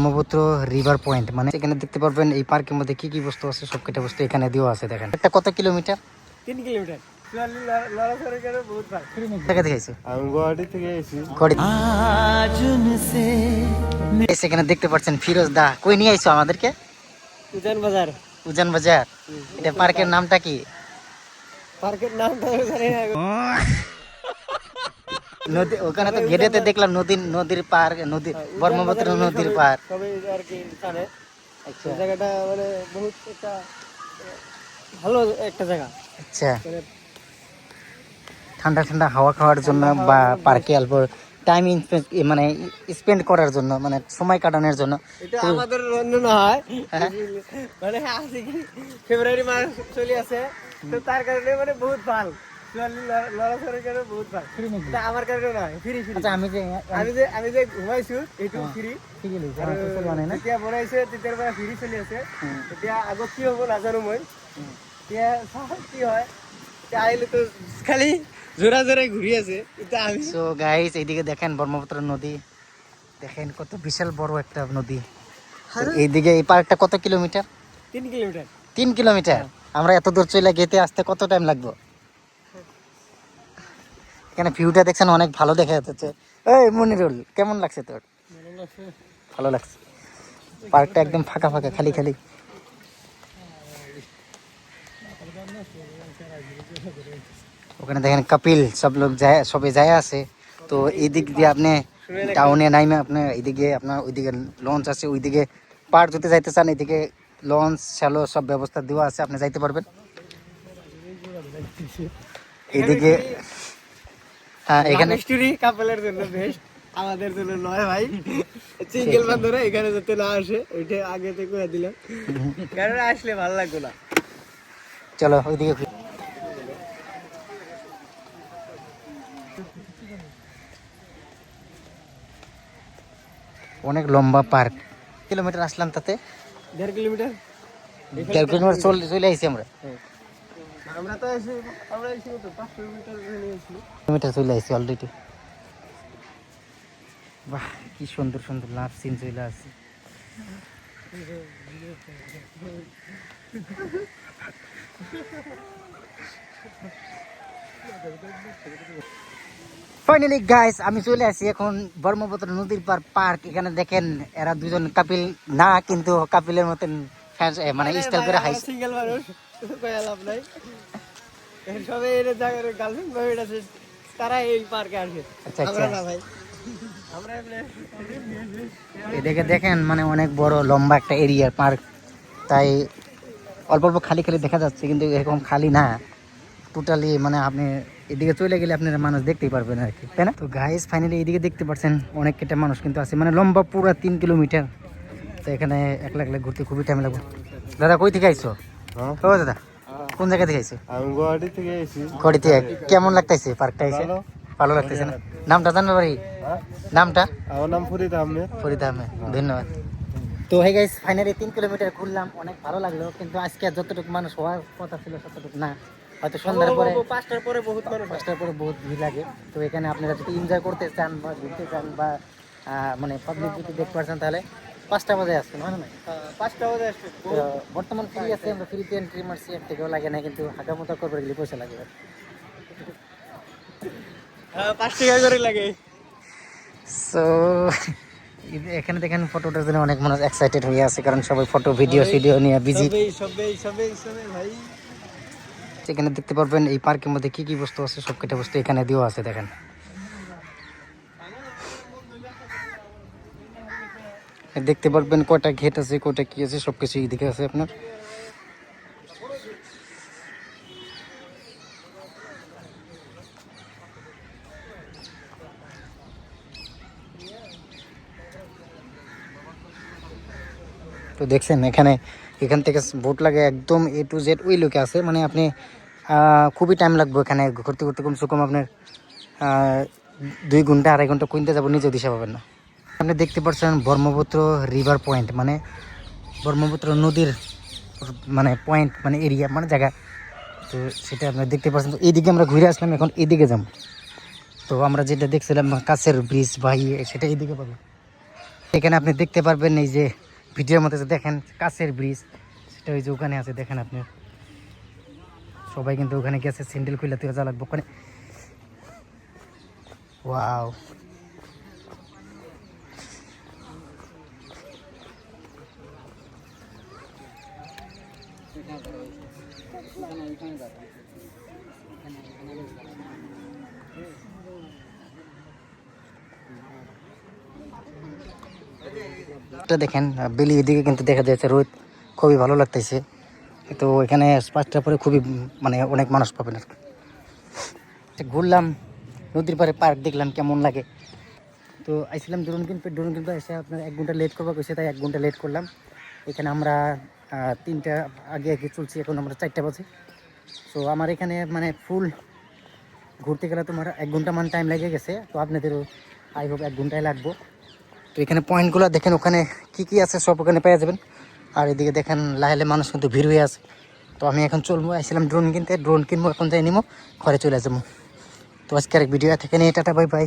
Brahmaputra river point মানে এখানে দেখতে পারবেন এই পার্কের মধ্যে কি কি বস্তু আছে সব কটা বস্তু এখানে দেওয়া আছে। দেখেন এটা কত কিলোমিটার? 3 কিলোমিটার। এখানে দেখতে পাচ্ছেন ফিরোজ দা কই নিয়ে আইছো আমাদেরকে? উজান বাজার। উজান বাজার। এটা পার্কের নামটা কি? পার্কের নামটা জানি না। নদী ওখানে তো গেটেতে দেখলাম নদীর পার, নদী ব্রহ্মপুত্র নদীর পার। সবাই আর কি জানে। আচ্ছা জায়গাটা মানে বহুত একটা ভালো একটা জায়গা। আচ্ছা ঠান্ডা ঠান্ডা হাওয়া খাওয়ার জন্য বা পার্কে অল্প টাইম মানে স্পেন্ড করার জন্য, মানে সময় কাটানোর জন্য। এটা আমাদের জন্য না হয়, মানে আজকে কি ফেব্রুয়ারি মাস চলে আসে, তো তার কারণে মানে বহুত ভালো লড়াচড়ার কারণে বহুত ভালো। আমার কারণে নয়, ফ্রি ফ্রি। আচ্ছা আমি যে ঘুমাইছো এইটু ফ্রি তেতিয়া বনাইছে, তেতিয়াৰ পৰা ফ্রি চলি আছে। এতিয়া আগত কি হব নাজানো মই, এতিয়া কি হয়। এতিয়া আহিলে তো খালি জোড়া জোড়াই ঘুরি আছে। এতিয়া আমি সো গাইস এইদিকে দেখেন ব্রহ্মপুত্র নদী, দেখেন কত বিশাল বড় একটা নদী। এইদিকে এই পার্কটা কত কিলোমিটার? 3 কিলোমিটার। 3 কিলোমিটার। আমরা এত দূর চলে যেতে আসতে কত টাইম লাগবে? এখানে ভিউটা দেখছেন অনেক ভালো দেখা যাচ্ছে। এই মনিরুল কেমন লাগছে তোর? ভালো লাগছে। পার্কটা একদম ফাঁকা ফাঁকা, খালি খালি। ওখানে দেখেন কপিল সব লোক যায়, সবে যায় আছে। তো এইদিক দিয়ে আপনি টাউনে নাইমে আপনি এইদিকে আপনার ওইদিকে লঞ্চ আছে, ওইদিকে পার যদি যাইতে চান এদিকে লঞ্চ শ্যালো সব ব্যবস্থা দেওয়া আছে, আপনি যাইতে পারবেন এইদিকে। হ্যাঁ এখানে স্টোরি কাপলের জন্য বেস্ট, আমাদের জন্য নয় ভাই। সিঙ্গেল বান্ধবরা এখানে যাতে না আসে, ওইটা আগে থেকে কয়ে দিলাম, কারণ আসলে ভালো লাগবে না। চলো ওইদিকে। অনেক লম্বা পার্ক। কিলোমিটার আসলাম তাতে 1.5 কিলোমিটার। 1.5 কিলোমিটার চলে আইছি আমরা। আমরা তো এসে তো 5 কিলোমিটার চলে আইছি অলরেডি। বাহ কি সুন্দর সুন্দর লাভ সিন চলে আসছে। ফাইনালি গাইস আমি চলে আসি এখন ব্রহ্মপুত্র নদীর পার্ক। এখানে দেখেন এরা দুজন কাপিল না, কিন্তু কাপিলের মতন মানে স্টাইল করে হাইস। সিঙ্গেল মানুষ কয়া লাভ নাই, সবাই এর জায়গার গার্লফ্রেন্ড বয়ফ্রেন্ড আছে, তারা এই পার্কে আসে। আচ্ছা আমরা না ভাই, আমরা এদিকে দেখেন মানে অনেক বড় লম্বা একটা এরিয়া পার্ক, তাই অল্প অল্প খালি খালি দেখা যাচ্ছে, কিন্তু এরকম খালি না টোটালি। মানে আপনি এদিকে চলে গেলে আপনারা মানুষ দেখতেই পারবেন আর কি, তাই না? তো গাইস ফাইনালি এদিকে দেখতে পাচ্ছেন অনেক কেটা মানুষ কিন্তু আছে, মানে লম্বা পুরো 3 কিলোমিটার। তো এখানে একলা একলা ঘুরতে খুবই টাইম লাগবে। দাদা কই থেকে আইছো? ও দাদা কোন জায়গা থেকে আইছো? আমি গুয়াহাটি থেকে এসেছি। গুয়াহাটি থেকে। কেমন লাগতেছে পার্কটা এসে? ভালো লাগতেছে না? নামটা জানতে পারি? নামটা? আমার নাম ফরিদ আহমেদ। ফরিদ আহমেদ, ধন্যবাদ। তো হে গাইস ফাইনালি 3 কিলোমিটার ঘুরলাম, অনেক ভালো লাগলো। কিন্তু আজকে যতটুকু মানুষ হওয়ার কথা ছিল ততটুকু না, হয়তো সন্ধ্যার পরে 5টার পরে বহুত মানুষ, 5টার পরে বহুত ভিড় লাগে। তো এখানে আপনারা যদি এনজয় করতে চান বা ঘুরতে চান বা মানে পাবলিক যদি দেখতে পারছেন তাহলে 5টা বাজে আসবেন, হয় না? 5টা বাজে আসবে। বর্তমান ফ্রি আছে, আমরা ফ্রিতে এন্ট্রি মারছি, এর থেকেও লাগে না, কিন্তু হাঁটামোটা করবে গেলে পয়সা লাগে। 5 টাকা করে লাগে। সো এখানে দেখেন ফটোটার জন্য অনেক মানুষ এক্সাইটেড হয়ে আছে, কারণ সবাই ফটো ভিডিও নিয়ে বিজি। সবাই ভাই এখানে দেখতে পারবেন এই পার্কের মধ্যে কি কি বস্তু আছে সব কটা বস্তু এখানে দেওয়া আছে। দেখেন দেখতে পারবেন কয়টা গেট আছে, কয়টা কি আছে, সবকিছু এদিকে আছে আপনার। তো দেখছেন এখান থেকে বোট লাগে একদম A to Z ওই লোকে আছে, মানে আপনি খুবই টাইম লাগবে এখানে ঘুরতে ঘুরতে, কমসে কম আপনার 2 ঘন্টা 2.5 ঘন্টা কুইন্তে যাবো, নিজেও দিশা পাবেন না। আপনি দেখতে পাচ্ছেন ব্রহ্মপুত্র রিভার পয়েন্ট, মানে ব্রহ্মপুত্র নদীর মানে পয়েন্ট, মানে এরিয়া, মানে জায়গা। তো সেটা আপনারা দেখতে পাচ্ছেন। তো এইদিকে আমরা ঘুরে আসলাম, এখন এদিকে যাব। তো আমরা যেটা দেখছিলাম কাছের ব্রিজ বা সেটা এইদিকে পাবো। এখানে আপনি দেখতে পারবেন এই যে ভিডিওর মধ্যে যে দেখেন কাছের ব্রিজ, সেটা ওই যে ওখানে আছে দেখেন আপনি। সবাই কিন্তু ওখানে গেছে, স্যান্ডেল খুলে তুই যা লাগবে ওখানে। ওয়াও, এটা দেখেন বেলি এদিকে কিন্তু দেখা যাচ্ছে রোদ, খুবই ভালো লাগতেছে। তো এখানে 5টার পরে খুবই মানে অনেক মানুষ পাবেন আর কি। ঘুরলাম নদীর পাড়ে, পার্ক দেখলাম কেমন লাগে। তো আইছিলাম ড্রোন কিন্তু এসে আপনার 1 ঘন্টা লেট করবো কইছে, তাই 1 ঘন্টা লেট করলাম। এখানে আমরা 3টা আগে চলছি, এখন আমরা 4টা বাজে। সো আমার এখানে মানে ফুল ঘুরতে গেলে তোমার 1 ঘন্টা মান টাইম লেগে গেছে। তো আপনাদেরও আই হোপ 1 ঘন্টায় লাগবো। তো এখানে পয়েন্টগুলো দেখেন, ওখানে কি আছে সব ওখানে পেয়ে যাবেন। আর এদিকে দেখেন লাহেলে মানুষ কিন্তু ভিড় হয়ে আছে। তো আমি এখন চলবো, আসছিলাম ড্রোন কিনতে, ড্রোন কিনবো, এখন যাই নিবো, ঘরে চলে যাবো। তো আজকে আরেক ভিডিও থেকে নিয়ে টাটা, বাই বাই।